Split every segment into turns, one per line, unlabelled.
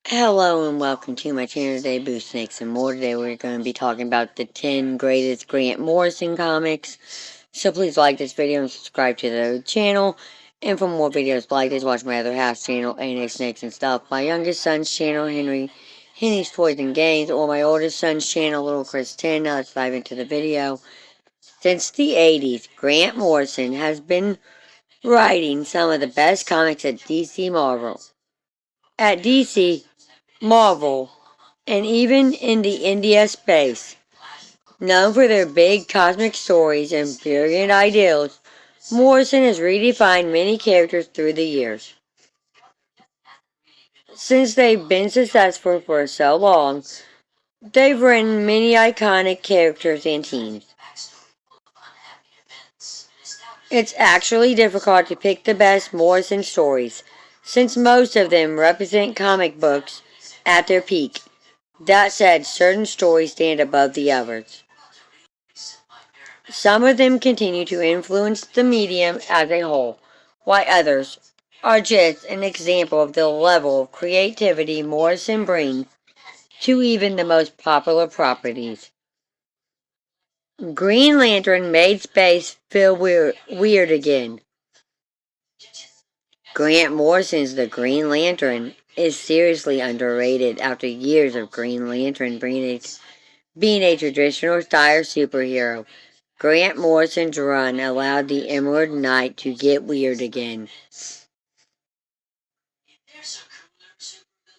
Hello and welcome to my channel today, Boo Snakes and More. Today we're going to be talking about the 10 greatest Grant Morrison comics. So please like this video and subscribe to the channel. And for more videos like this, watch my other half channel, A&A Snakes and Stuff. My youngest son's channel, Henry's Toys and Games, or my oldest son's channel, Little Chris 10. Now let's dive into the video. Since the 80s, Grant Morrison has been writing some of the best comics at DC, Marvel, and even in the India space. Known for their big cosmic stories and brilliant ideals, Morrison has redefined many characters through the years. Since they've been successful for so long, they've written many iconic characters and teams. It's actually difficult to pick the best Morrison stories, since most of them represent comic books at their peak. That said, certain stories stand above the others. Some of them continue to influence the medium as a whole, while others are just an example of the level of creativity Morrison brings to even the most popular properties. Green Lantern made space feel weird again. Grant Morrison's The Green Lantern is seriously underrated after years of Green Lantern being a traditional style superhero. Grant Morrison's run allowed the Emerald Knight to get weird again.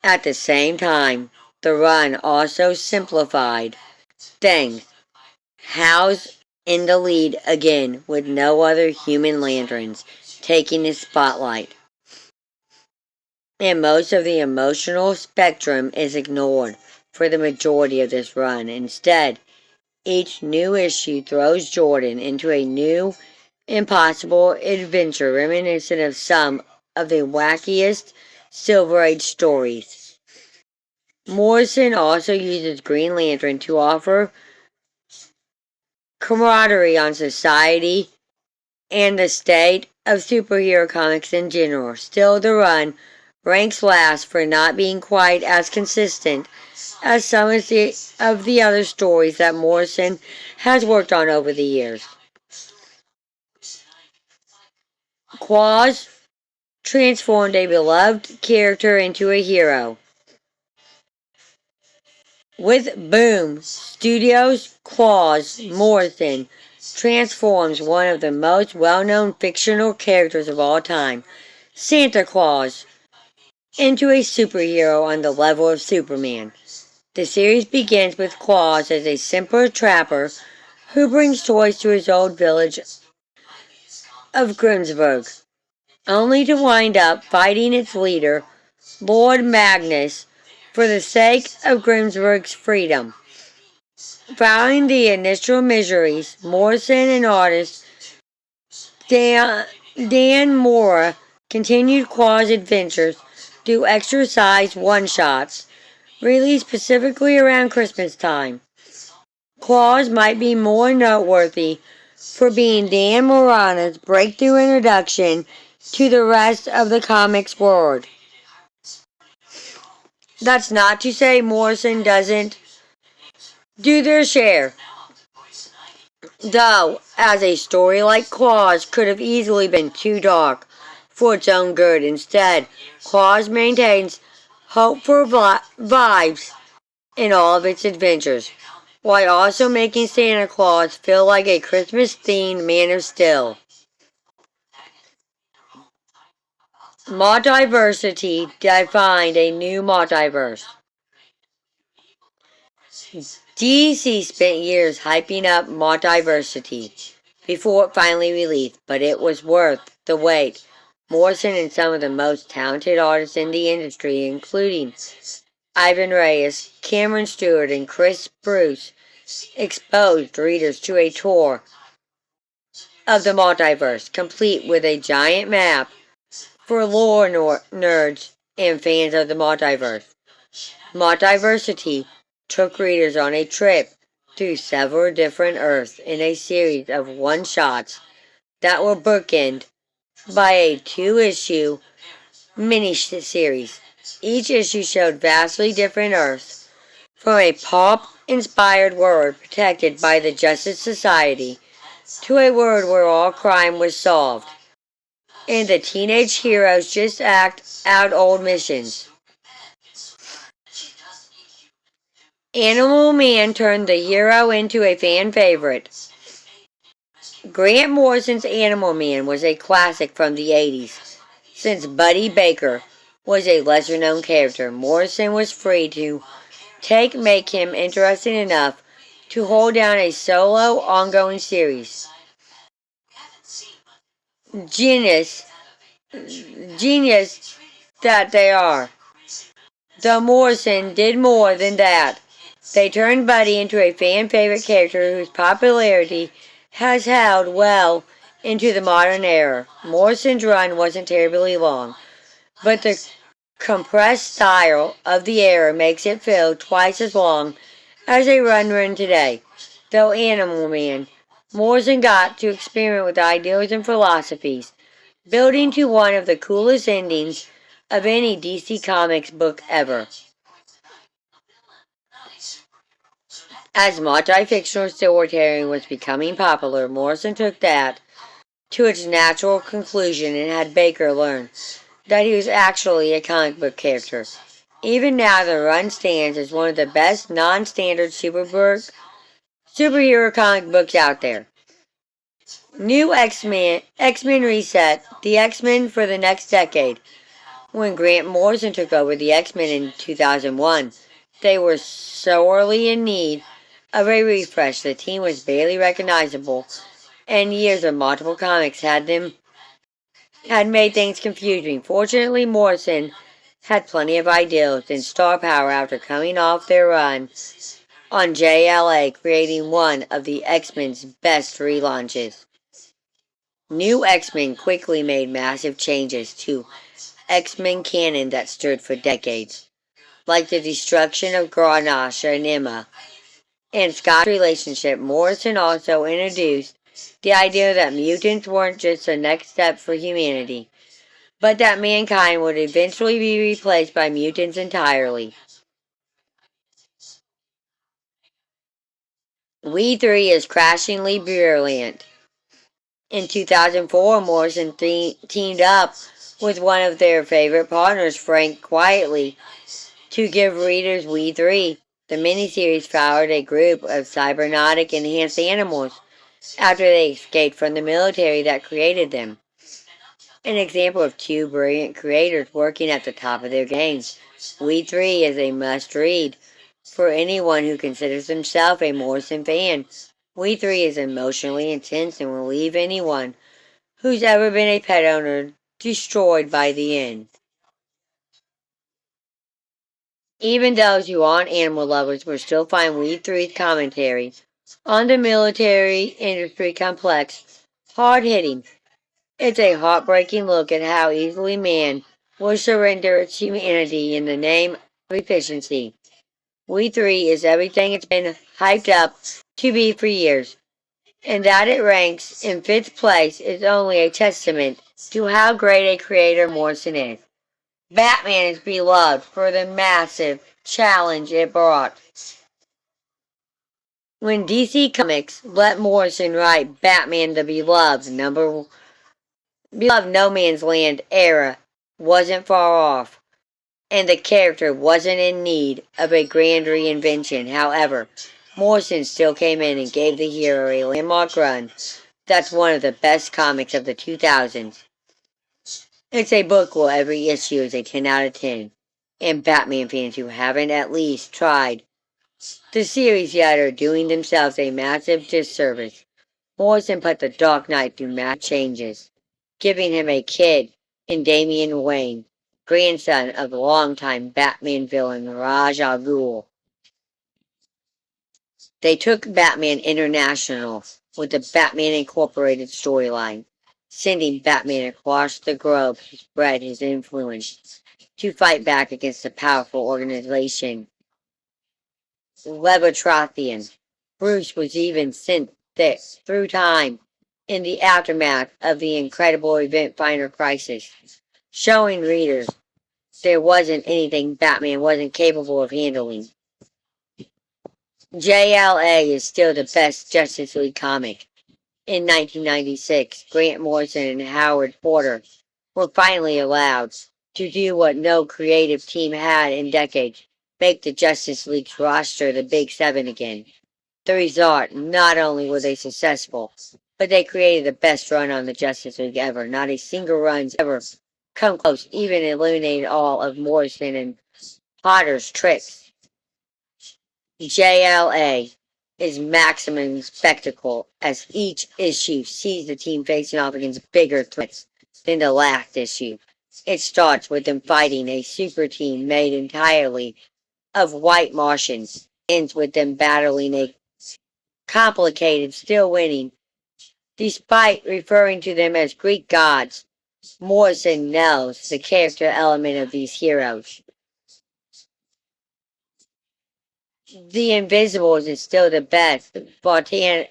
At the same time, the run also simplified things. Hal's in the lead again with no other human lanterns taking the spotlight. And most of the emotional spectrum is ignored for the majority of this run. Instead, each new issue throws Jordan into a new, impossible adventure reminiscent of some of the wackiest Silver Age stories. Morrison also uses Green Lantern to offer camaraderie on society and the state of superhero comics in general. Still, the run ranks last for not being quite as consistent as some of the other stories that Morrison has worked on over the years. Quaz transformed a beloved character into a hero. With Boom Studios, Quaz Morrison transforms one of the most well-known fictional characters of all time, Santa Claus, into a superhero on the level of Superman. The series begins with Claus as a simple trapper who brings toys to his old village of Grimsburg, only to wind up fighting its leader, Lord Magnus, for the sake of Grimsburg's freedom. Following the initial miseries, Morrison and artist Dan Mora continued Claw's adventures through extra-sized one-shots, released specifically around Christmas time. Claws might be more noteworthy for being Dan Mora's breakthrough introduction to the rest of the comics world. That's not to say Morrison doesn't do their share, though, as a story like Claws could have easily been too dark for its own good. Instead, Claws maintains hopeful vibes in all of its adventures, while also making Santa Claus feel like a Christmas-themed Man of Steel. Multiversity defined a new multiverse. DC spent years hyping up Multiversity before it finally released, but it was worth the wait. Morrison and some of the most talented artists in the industry, including Ivan Reyes, Cameron Stewart, and Chris Bruce, exposed readers to a tour of the multiverse, complete with a giant map for lore nerds and fans of the multiverse. Multiversity took readers on a trip through several different Earths in a series of one-shots that were bookended by a two-issue mini-series. Each issue showed vastly different Earths, from a pulp-inspired world protected by the Justice Society to a world where all crime was solved, and the teenage heroes just act out old missions. Animal Man turned the hero into a fan favorite. Grant Morrison's Animal Man was a classic from the 80s. Since Buddy Baker was a lesser known character, Morrison was free to make him interesting enough to hold down a solo ongoing series. Genius, genius that they are. Though Morrison did more than that. They turned Buddy into a fan favorite character whose popularity has held well into the modern era. Morrison's run wasn't terribly long, but the compressed style of the era makes it feel twice as long as a run today. Though Animal Man, Morrison got to experiment with ideas and philosophies, building to one of the coolest endings of any DC Comics book ever. As multi-fictional storytelling was becoming popular, Morrison took that to its natural conclusion and had Baker learn that he was actually a comic book character. Even now, the run stands as one of the best non-standard superhero comic books out there. New X-Men Reset, the X-Men for the next decade. When Grant Morrison took over the X-Men in 2001, they were sorely in need of a refresh. The team was barely recognizable, and years of multiple comics had made things confusing. Fortunately, Morrison had plenty of ideas and star power after coming off their run on JLA, creating one of the X-Men's best relaunches. New X-Men quickly made massive changes to X-Men canon that stood for decades, like the destruction of Grenache and Emma and Scott's relationship. Morrison also introduced the idea that mutants weren't just the next step for humanity, but that mankind would eventually be replaced by mutants entirely. We Three is crashingly brilliant. In 2004, Morrison teamed up with one of their favorite partners, Frank Quietly, to give readers We Three. The miniseries followed a group of cybernetic enhanced animals after they escaped from the military that created them. An example of two brilliant creators working at the top of their games. We Three is a must read for anyone who considers himself a Morrison fan. We Three is emotionally intense and will leave anyone who's ever been a pet owner destroyed by the end. Even those who aren't animal lovers will still find We Three's commentary on the military industry complex, hard hitting. It's a heartbreaking look at how easily man will surrender its humanity in the name of efficiency. We Three is everything it's been hyped up to be for years, and that it ranks in fifth place is only a testament to how great a creator Morrison is. Batman is beloved for the massive challenge it brought. When DC Comics let Morrison write Batman the beloved No Man's Land era wasn't far off, and the character wasn't in need of a grand reinvention. However, Morrison still came in and gave the hero a landmark run that's one of the best comics of the 2000s. It's a book where every issue is a 10 out of 10, and Batman fans who haven't at least tried the series yet are doing themselves a massive disservice. Morrison put the Dark Knight through massive changes, giving him a kid in Damian Wayne, grandson of longtime Batman villain Ra's al Ghul. They took Batman International with the Batman Incorporated storyline, sending Batman across the globe to spread his influence to fight back against the powerful organization Leviathan. Bruce was even sent through time in the aftermath of the incredible Event Finder crisis, showing readers there wasn't anything Batman wasn't capable of handling. JLA is still the best Justice League comic. In 1996, Grant Morrison and Howard Porter were finally allowed to do what no creative team had in decades, make the Justice League's roster the Big Seven again. The result, not only were they successful, but they created the best run on the Justice League ever. Not a single run's ever come close, even eliminating all of Morrison and Potter's tricks. JLA is maximum spectacle as each issue sees the team facing off against bigger threats than the last issue. It starts with them fighting a super team made entirely of white Martians, ends with them battling a complicated, still winning, despite referring to them as Greek gods. Morrison knows the character element of these heroes. The Invisibles is still the best Bartingo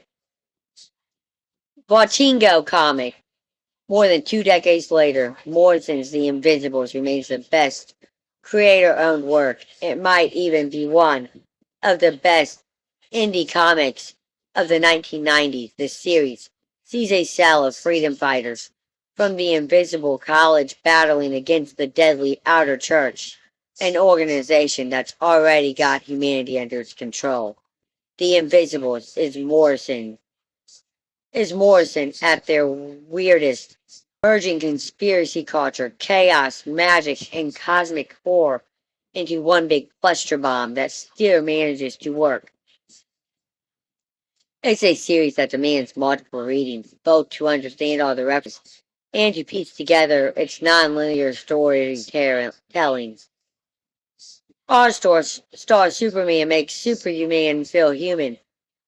comic. More than 2 decades later, Morrison's The Invisibles remains the best creator-owned work. It might even be one of the best indie comics of the 1990s. This series sees a cell of freedom fighters from the Invisible College battling against the deadly Outer Church, an organization that's already got humanity under its control. The Invisibles is Morrison at their weirdest, merging conspiracy culture, chaos, magic, and cosmic horror into one big cluster bomb that still manages to work. It's a series that demands multiple readings, both to understand all the references and to piece together its non-linear storytelling. All-Star Superman makes Superhuman feel human.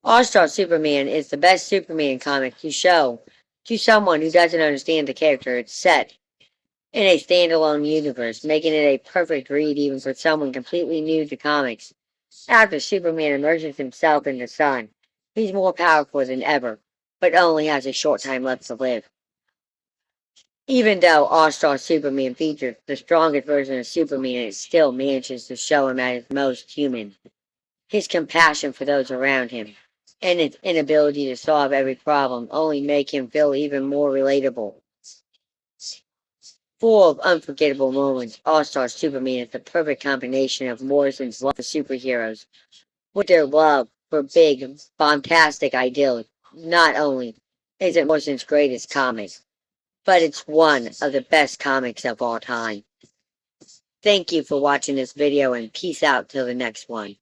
All-Star Superman is the best Superman comic to show to someone who doesn't understand the character. It's set in a standalone universe, making it a perfect read even for someone completely new to comics. After Superman immerses himself in the sun, he's more powerful than ever, but only has a short time left to live. Even though All-Star Superman features the strongest version of Superman, it still manages to show him at his most human. His compassion for those around him, and his inability to solve every problem only make him feel even more relatable. Full of unforgettable moments, All-Star Superman is the perfect combination of Morrison's love for superheroes with their love for big, bombastic ideals. Not only is it Morrison's greatest comic, but it's one of the best comics of all time. Thank you for watching this video and peace out till the next one.